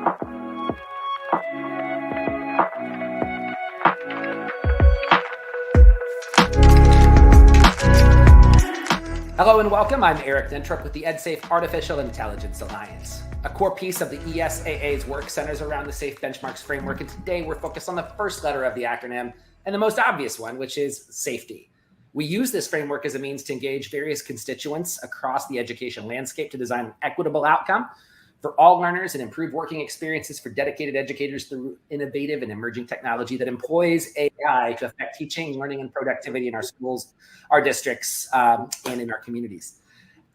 Hello and welcome. I'm Eric Nentrup with the EdSafe Artificial Intelligence Alliance. A core piece of the ESAA's work centers around the SAFE Benchmarks framework, and today we're focused on the first letter of the acronym and the most obvious one, which is safety. We use this framework as a means to engage various constituents across the education landscape to design an equitable outcome for all learners and improve working experiences for dedicated educators through innovative and emerging technology that employs AI to affect teaching, learning, and productivity in our schools, our districts, and in our communities.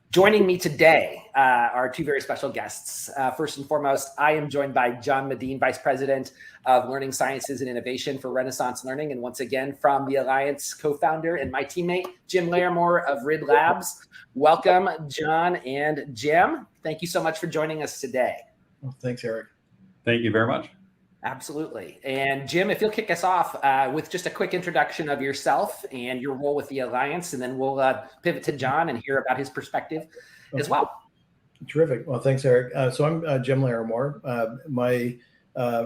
Joining me today are two very special guests. First and foremost, I am joined by John Medin, Vice President of Learning Sciences and Innovation for Renaissance Learning, and once again from the Alliance co-founder and my teammate, Jim Larimore of RID Labs. Welcome, John and Jim. Thank you so much for joining us today. Well, thanks, Eric. Thank you very much. Absolutely. And Jim, if you'll kick us off with just a quick introduction of yourself and your role with the Alliance, and then we'll pivot to John and hear about his perspective as well. Terrific. Well, thanks, Eric. So I'm Jim Larimore. My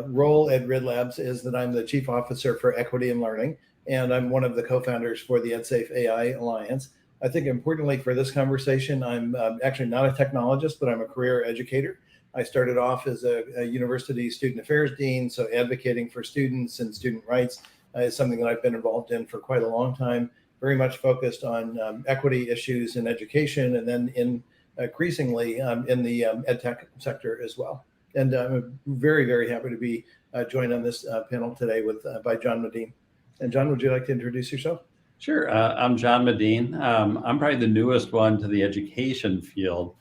role at RID Labs is that I'm the Chief Officer for Equity and Learning, and I'm one of the co-founders for the EdSafe AI Alliance. I think importantly for this conversation, I'm actually not a technologist, but I'm a career educator. I started off as a university student affairs dean, so advocating for students and student rights is something that I've been involved in for quite a long time, very much focused on equity issues in education, and then increasingly in the ed tech sector as well. And I'm very, very happy to be joined on this panel today by John Medin. And John, would you like to introduce yourself? Sure. I'm John Medin. I'm probably the newest one to the education field.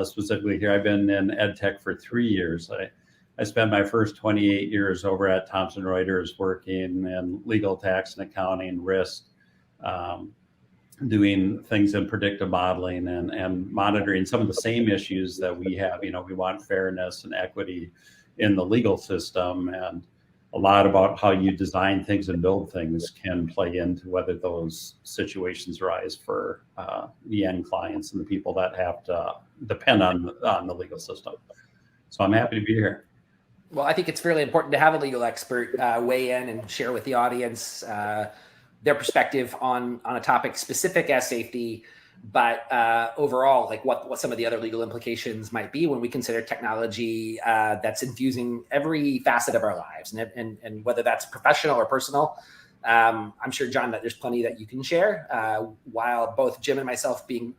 Specifically here, I've been in ed tech for 3 years. I spent my first 28 years over at Thomson Reuters working in legal, tax, and accounting, risk, doing things in predictive modeling and monitoring some of the same issues that we have. You know, we want fairness and equity in the legal system, and a lot about how you design things and build things can play into whether those situations arise for the end clients and the people that have to depend on the legal system. So I'm happy to be here. Well, I think it's really important to have a legal expert weigh in and share with the audience their perspective on a topic specific as safety, but overall, like what some of the other legal implications might be when we consider technology that's infusing every facet of our lives, and whether that's professional or personal. I'm sure, John, that there's plenty that you can share, while both Jim and myself, being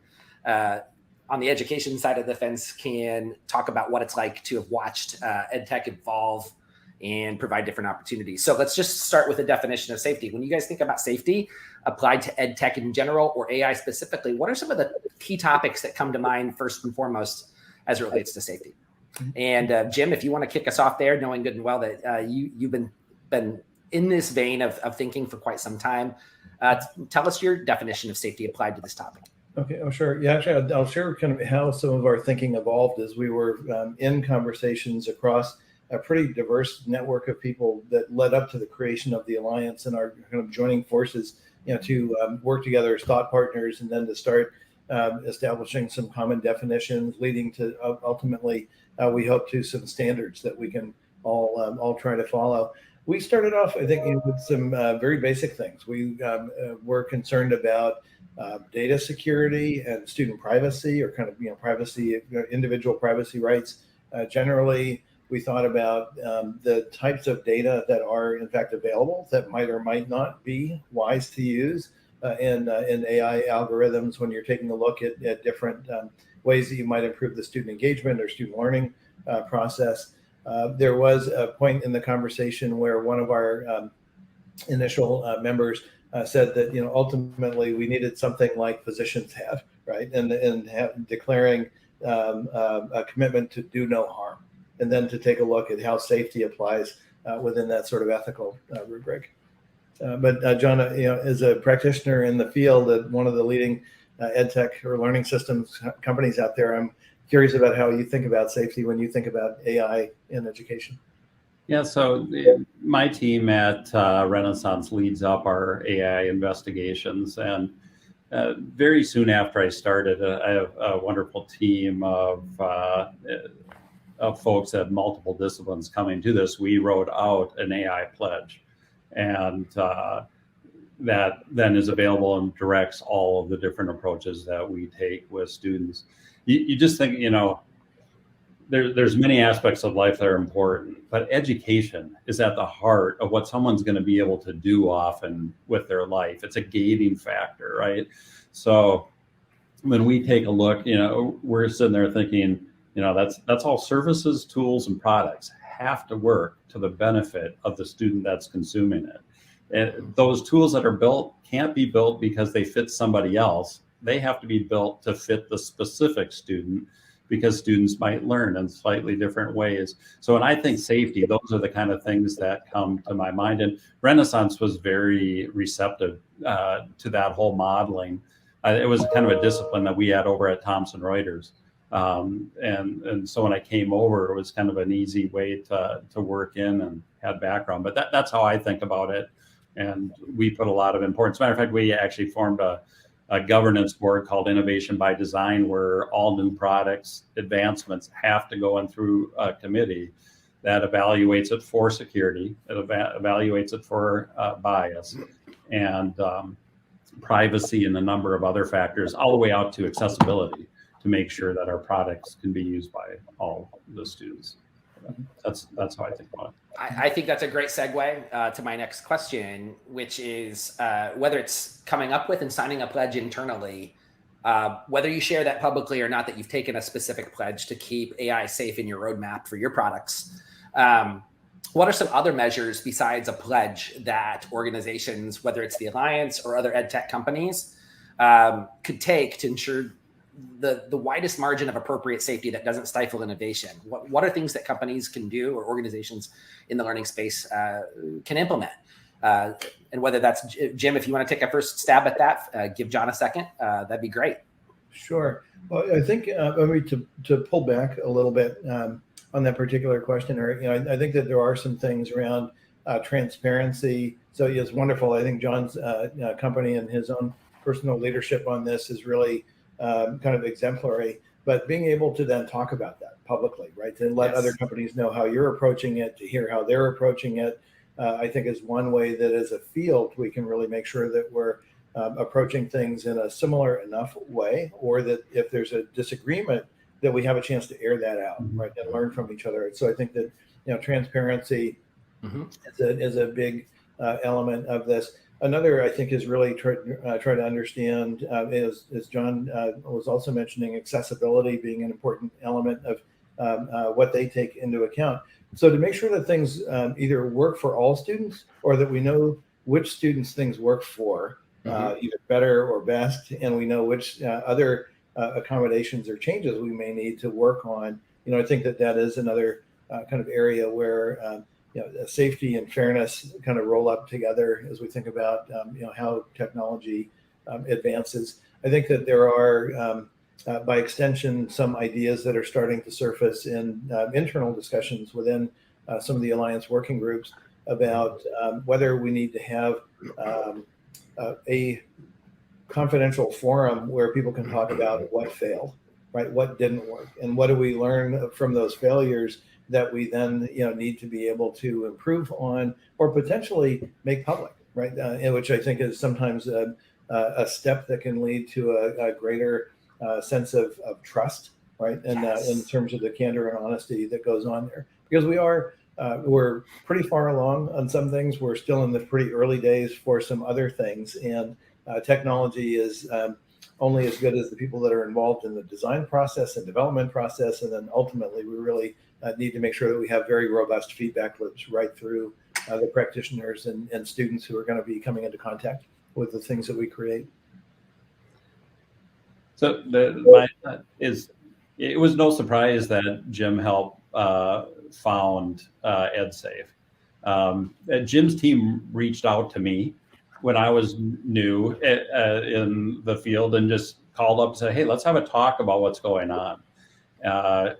on the education side of the fence, can talk about what it's like to have watched ed tech evolve and provide different opportunities. So let's just start with a definition of safety. When you guys think about safety applied to ed tech in general or AI specifically, what are some of the key topics that come to mind first and foremost as it relates to safety? And Jim, if you want to kick us off there, knowing good and well that you've been in this vein of thinking for quite some time, tell us your definition of safety applied to this topic. Okay, oh, sure. Yeah, actually, I'll share kind of how some of our thinking evolved as we were in conversations across a pretty diverse network of people that led up to the creation of the Alliance and our kind of joining forces, to work together as thought partners, and then to start establishing some common definitions, leading to ultimately, we hope, to some standards that we can all try to follow. We started off, I think, with some very basic things. We were concerned about data security and student privacy, or kind of privacy, individual privacy rights. Generally, we thought about the types of data that are in fact available that might or might not be wise to use in AI algorithms when you're taking a look at different ways that you might improve the student engagement or student learning process. There was a point in the conversation where one of our initial members said that ultimately we needed something like physicians have, right, and declaring a commitment to do no harm, and then to take a look at how safety applies within that sort of ethical rubric. But John, as a practitioner in the field at one of the leading ed tech or learning systems companies out there, I'm curious about how you think about safety when you think about AI in education. Yeah, so my team at Renaissance leads up our AI investigations, and very soon after I started, I have a wonderful team of of folks at multiple disciplines coming to this, we wrote out an AI pledge, and that then is available and directs all of the different approaches that we take with students. You just think, there's many aspects of life that are important, but education is at the heart of what someone's going to be able to do often with their life. It's a gating factor, right? So when we take a look, we're sitting there thinking, that's all services, tools, and products have to work to the benefit of the student that's consuming it. And those tools that are built can't be built because they fit somebody else. They have to be built to fit the specific student, because students might learn in slightly different ways. So when I think safety, those are the kind of things that come to my mind. And Renaissance was very receptive to that whole modeling. It was kind of a discipline that we had over at Thomson Reuters. And so when I came over, it was kind of an easy way to work in and had background. But that's how I think about it. And we put a lot of importance. As a matter of fact, we actually formed a governance board called Innovation by Design, where all new products advancements have to go in through a committee that evaluates it for security, it evaluates it for bias and privacy, and a number of other factors, all the way out to accessibility, to make sure that our products can be used by all the students. That's how I think about it. I think that's a great segue to my next question, which is whether it's coming up with and signing a pledge internally, whether you share that publicly or not, that you've taken a specific pledge to keep AI safe in your roadmap for your products. What are some other measures besides a pledge that organizations, whether it's the Alliance or other ed tech companies, could take to ensure the widest margin of appropriate safety that doesn't stifle innovation? What are things that companies can do, or organizations in the learning space can implement? And whether that's, Jim, if you want to take a first stab at that, give John a second, that'd be great. Sure. Well, I think to pull back a little bit on that particular question, Eric, I think that there are some things around transparency. So it's wonderful. I think John's company and his own personal leadership on this is really kind of exemplary, but being able to then talk about that publicly, right? To let other companies know how you're approaching it, to hear how they're approaching it, I think is one way that as a field, we can really make sure that we're approaching things in a similar enough way, or that if there's a disagreement, that we have a chance to air that out, right? And learn from each other. So I think that, transparency is a big element of this. Another, I think, is really try to understand, as John was also mentioning, accessibility being an important element of what they take into account. So to make sure that things either work for all students, or that we know which students things work for, either better or best, and we know which other accommodations or changes we may need to work on. I think that is another kind of area where safety and fairness kind of roll up together as we think about how technology advances. I think that there are, by extension, some ideas that are starting to surface in internal discussions within some of the Alliance working groups about whether we need to have a confidential forum where people can talk about what failed, right? What didn't work, and what do we learn from those failures that we then need to be able to improve on, or potentially make public, right? Which I think is sometimes a step that can lead to a greater sense of trust, right? And in terms of the candor and honesty that goes on there, because we're pretty far along on some things. We're still in the pretty early days for some other things, and technology is only as good as the people that are involved in the design process and development process. And then ultimately, we really need to make sure that we have very robust feedback loops right through the practitioners and students who are going to be coming into contact with the things that we create. So it was no surprise that Jim helped found EdSafe. Jim's team reached out to me when I was new in the field and just called up and said, "Hey, let's have a talk about what's going on."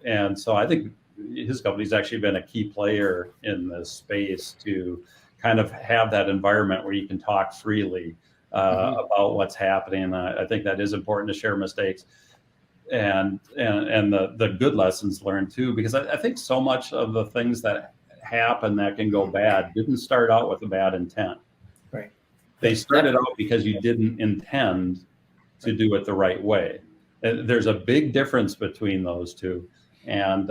And so I think his company's actually been a key player in this space to kind of have that environment where you can talk freely about what's happening. I think that is important, to share mistakes. the good lessons learned too, because I think so much of the things that happen that can go bad didn't start out with a bad intent. Right. They started out because you didn't intend to do it the right way. There's a big difference between those two. And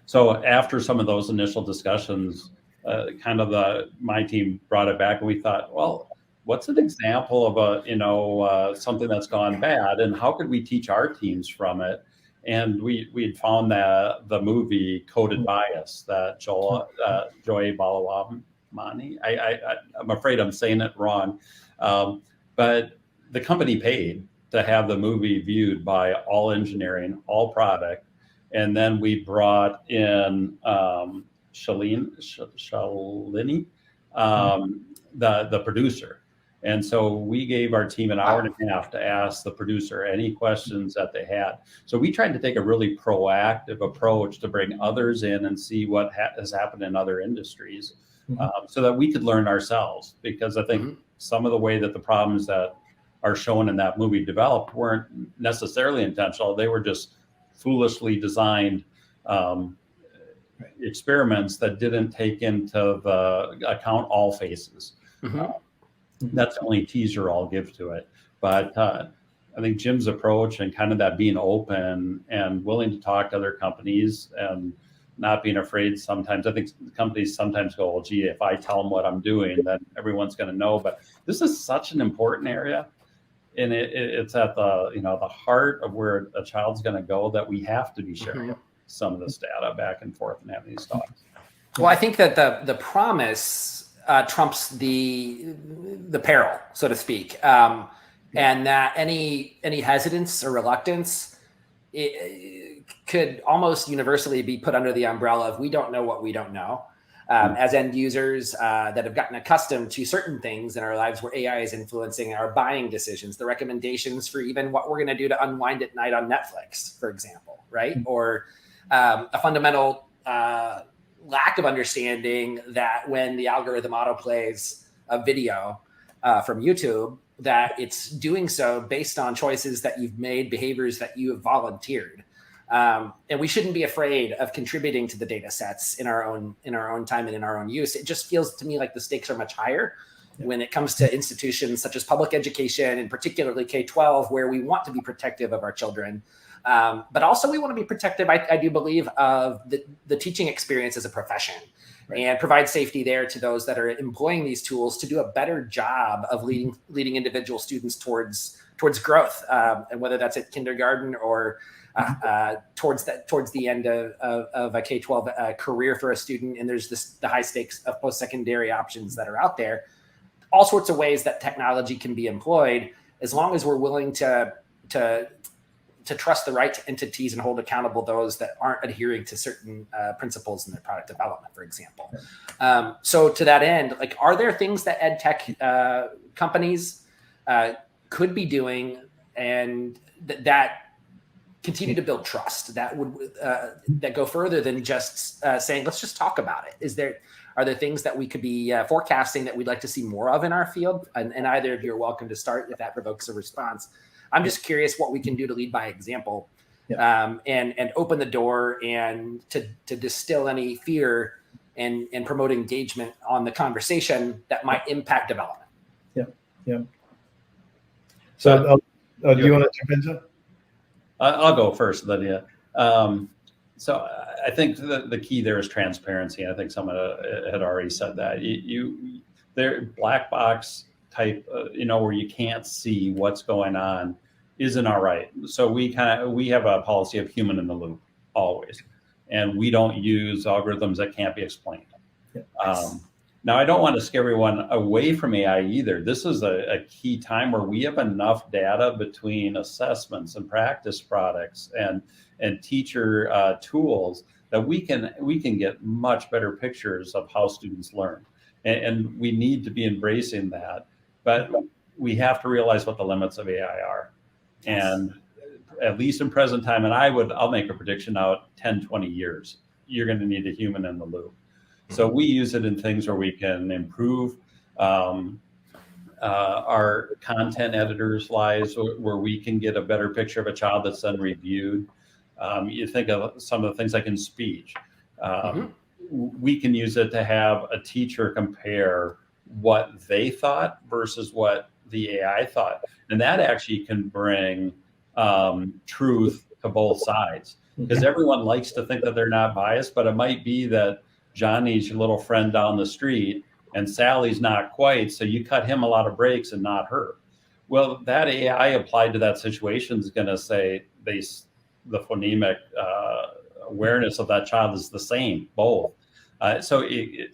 so after some of those initial discussions, my team brought it back and we thought, well, what's an example of something that's gone bad, and how could we teach our teams from it? And we had found that the movie Coded Bias that Joy Balawamani, I'm afraid I'm saying it wrong, but the company paid to have the movie viewed by all engineering, all product, and then we brought in Shalini, the producer. And so we gave our team an hour and a half to ask the producer any questions that they had. So we tried to take a really proactive approach to bring others in and see what has happened in other industries, so that we could learn ourselves. Because I think some of the way that the problems that are shown in that movie developed weren't necessarily intentional. They were just foolishly designed experiments that didn't take into the account all faces. That's the only teaser I'll give to it. But I think Jim's approach and kind of that being open and willing to talk to other companies and not being afraid sometimes. I think companies sometimes go, well, gee, if I tell them what I'm doing, then everyone's going to know. But this is such an important area. And it's at the heart of where a child's going to go, that we have to be sharing some of this data back and forth and having these talks. Well, I think that the promise trumps the peril, so to speak, and that any hesitance or reluctance could almost universally be put under the umbrella of we don't know what we don't know. As end users that have gotten accustomed to certain things in our lives where AI is influencing our buying decisions, the recommendations for even what we're going to do to unwind at night on Netflix, for example, right? Or a fundamental lack of understanding that when the algorithm autoplays a video from YouTube, that it's doing so based on choices that you've made, behaviors that you have volunteered. And we shouldn't be afraid of contributing to the data sets in our own time and in our own use. It just feels to me like the stakes are much higher when it comes to institutions such as public education, and particularly K-12, where we want to be protective of our children. But also we want to be protective, I do believe, of the teaching experience as a profession, and provide safety there to those that are employing these tools to do a better job of leading individual students towards growth, and whether that's at kindergarten or towards the end of a K-12 career for a student. And there's the high stakes of post-secondary options that are out there. All sorts of ways that technology can be employed, as long as we're willing to trust the right entities and hold accountable those that aren't adhering to certain principles in their product development, for example. So to that end, like, are there things that ed tech companies could be doing and that continue to build trust, that would that go further than just saying, let's just talk about it? Are there things that we could be forecasting that we'd like to see more of in our field? And either of you are welcome to start if that provokes a response. I'm just curious what we can do to lead by example, and open the door and to distill any fear and promote engagement on the conversation that might impact development. Yeah. So do you want to jump into it? I'll go first, Lydia. So I think the key there is transparency. I think someone had already said that. They're black box type, where you can't see what's going on, isn't all right. So we have a policy of human in the loop always, and we don't use algorithms that can't be explained. Now, I don't want to scare everyone away from AI either. This is a key time where we have enough data between assessments and practice products and teacher tools that we can get much better pictures of how students learn. And we need to be embracing that. But we have to realize what the limits of AI are. And at least in present time, and I'll make a prediction out 10, 20 years, you're going to need a human in the loop. So we use it in things where we can improve our content editors' lives, where we can get a better picture of a child that's then reviewed. You think of some of the things like in speech. We can use it to have a teacher compare what they thought versus what the AI thought. And that actually can bring truth to both sides, because everyone likes to think that they're not biased, but it might be that Johnny's your little friend down the street and Sally's not quite, so you cut him a lot of breaks and not her. Well, that AI applied to that situation is going to say the phonemic awareness of that child is the same, both. So it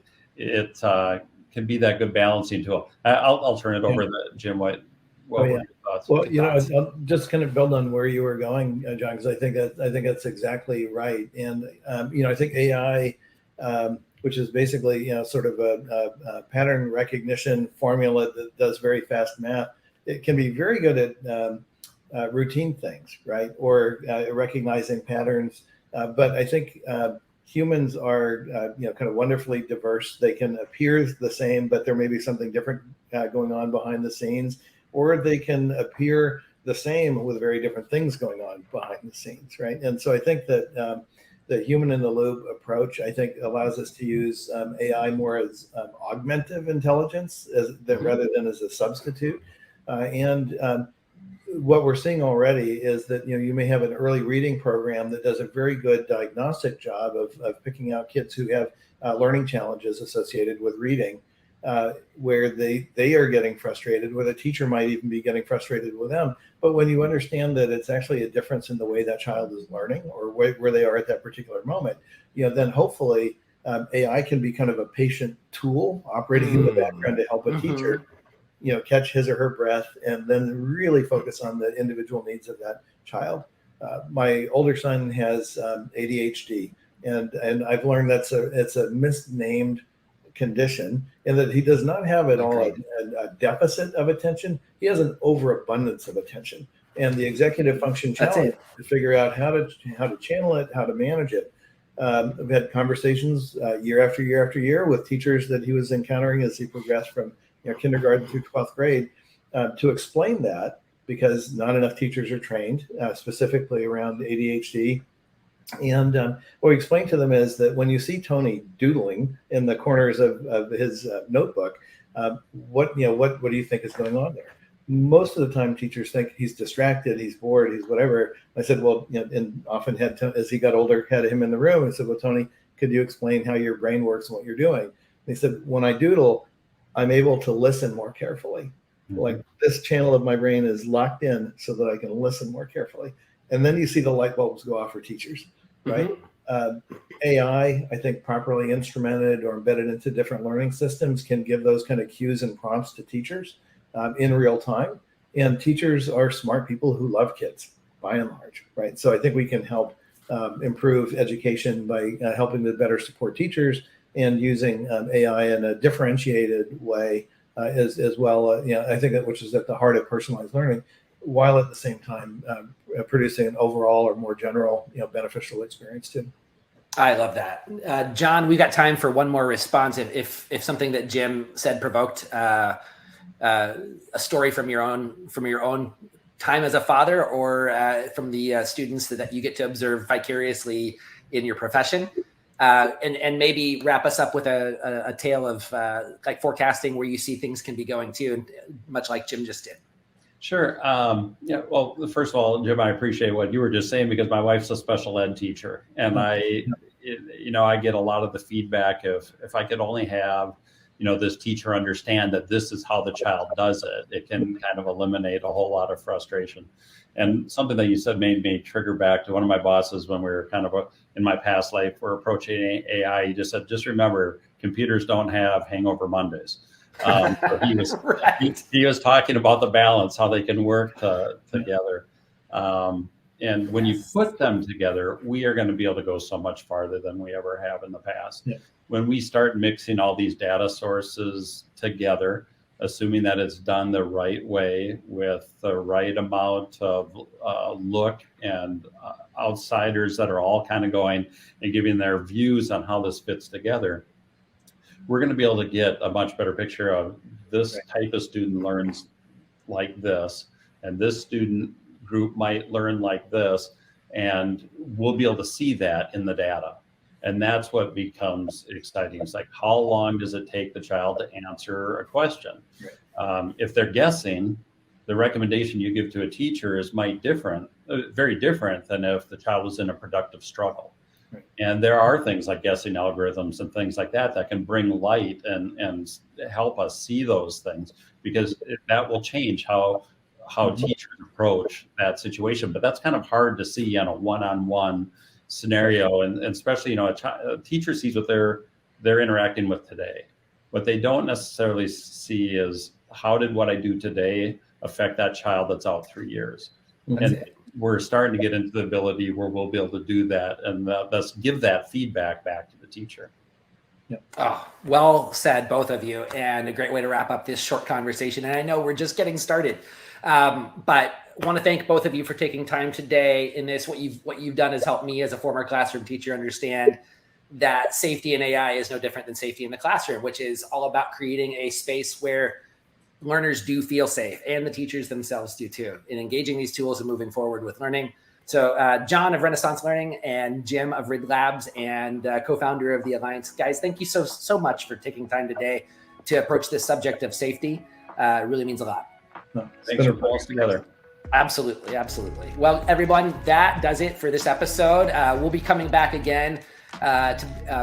can be that good balancing tool. I'll turn it over to Jim. What were your thoughts? Well, I'll just kind of build on where you were going, John, because I think that's exactly right. And I think AI, which is basically sort of a pattern recognition formula that does very fast math, it can be very good at routine things, right? Or recognizing patterns. But I think humans are kind of wonderfully diverse. They can appear the same, but there may be something different going on behind the scenes, or they can appear the same with very different things going on behind the scenes, right? And so I think that the human in the loop approach, I think, allows us to use AI more as augmentative intelligence rather than as a substitute. What we're seeing already is that you may have an early reading program that does a very good diagnostic job of picking out kids who have learning challenges associated with reading, where they are getting frustrated, where the teacher might even be getting frustrated with them. But when you understand that it's actually a difference in the way that child is learning or where they are at that particular moment, then hopefully AI can be kind of a patient tool operating in the background to help a teacher catch his or her breath and then really focus on the individual needs of that child. My older son has ADHD, and I've learned it's a misnamed condition, and that he does not have at all a deficit of attention. He has an overabundance of attention, and the executive function challenge to figure out how to channel it, how to manage it. I've had conversations year after year after year with teachers that he was encountering as he progressed from kindergarten through 12th grade to explain that, because not enough teachers are trained specifically around ADHD. And what we explained to them is that when you see Tony doodling in the corners of his notebook, what do you think is going on there? Most of the time, teachers think he's distracted, he's bored, he's whatever. I said, well, and often as he got older, had him in the room. I said, well, Tony, could you explain how your brain works and what you're doing? And he said, when I doodle, I'm able to listen more carefully. Like this channel of my brain is locked in so that I can listen more carefully. And then you see the light bulbs go off for teachers, right? AI, I think, properly instrumented or embedded into different learning systems can give those kind of cues and prompts to teachers in real time. And teachers are smart people who love kids, by and large, right? So I think we can help improve education by helping to better support teachers and using AI in a differentiated way as well. I think which is at the heart of personalized learning, while at the same time producing an overall or more general, beneficial experience too. I love that, John. We got time for one more response. If something that Jim said provoked a story from your own time as a father, or from the students that you get to observe vicariously in your profession. And maybe wrap us up with a tale of like forecasting where you see things can be going too, much like Jim just did. Sure. Well, first of all, Jim, I appreciate what you were just saying, because my wife's a special ed teacher, and I get a lot of the feedback of, if I could only have, this teacher understand that this is how the child does it, it can kind of eliminate a whole lot of frustration. And something that you said made me trigger back to one of my bosses when we were kind of in my past life, we're approaching AI. He just said, just remember, computers don't have hangover Mondays. So he was right. he was talking about the balance, how they can work together. And when you put them together, we are going to be able to go so much farther than we ever have in the past. Yeah. When we start mixing all these data sources together, assuming that it's done the right way with the right amount of look and outsiders that are all kind of going and giving their views on how this fits together, we're going to be able to get a much better picture of this Right. type of student learns like this, and this student group might learn like this, and we'll be able to see that in the data. And that's what becomes exciting. It's like, how long does it take the child to answer a question? Right. If they're guessing, the recommendation you give to a teacher is very different than if the child was in a productive struggle. Right. And there are things like guessing algorithms and things like that can bring light and help us see those things, because that will change how teachers approach that situation. But that's kind of hard to see on a one-on-one scenario, and especially a teacher sees what they're interacting with today. What they don't necessarily see is, how did what I do today affect that child that's out 3 years? And we're starting to get into the ability where we'll be able to do that, and thus give that feedback back to the teacher. Oh, well said, both of you, and a great way to wrap up this short conversation. And I know we're just getting started, but want to thank both of you for taking time today in this. What you've done has helped me as a former classroom teacher understand that safety in AI is no different than safety in the classroom, which is all about creating a space where learners do feel safe, and the teachers themselves do too, in engaging these tools and moving forward with learning. So John of Renaissance Learning and Jim of RID Labs and co-founder of the Alliance, guys, thank you so much for taking time today to approach this subject of safety. It really means a lot. Thanks for pulling us together. Absolutely. Well, everyone, that does it for this episode. We'll be coming back again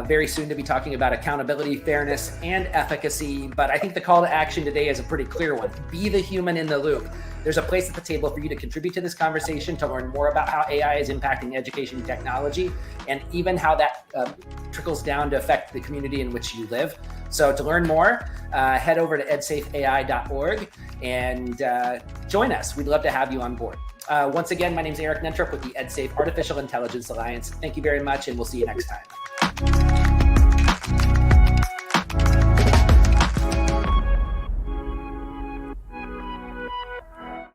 very soon to be talking about accountability, fairness, and efficacy. But I think the call to action today is a pretty clear one. Be the human in the loop. There's a place at the table for you to contribute to this conversation, to learn more about how AI is impacting education and technology, and even how that trickles down to affect the community in which you live. So to learn more, head over to edsafeai.org and join us. We'd love to have you on board. Once again, my name is Eric Nentrup with the EdSafe Artificial Intelligence Alliance. Thank you very much, and we'll see you next time.